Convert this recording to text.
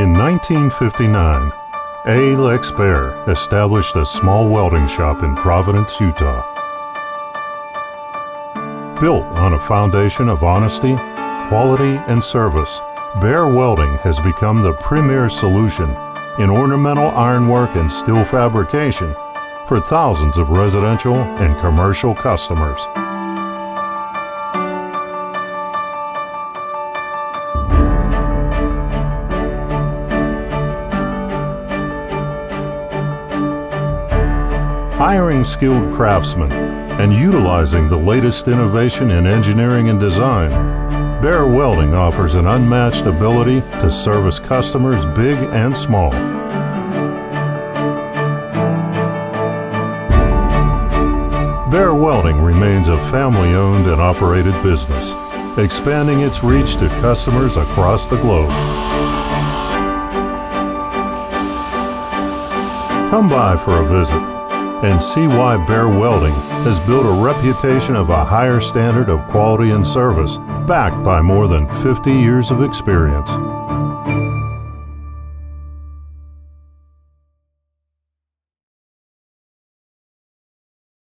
In 1959, Alex Baer established a small welding shop in Providence, Utah. Built on a foundation of honesty, quality, and service, Baer Welding has become the premier solution in ornamental ironwork and steel fabrication for thousands of residential and commercial customers. Hiring skilled craftsmen and utilizing the latest innovation in engineering and design, Baer Welding offers an unmatched ability to service customers big and small. Baer Welding remains a family-owned and operated business, expanding its reach to customers across the globe. Come by for a visit and see why Baer Welding has built a reputation of a higher standard of quality and service, backed by more than 50 years of experience.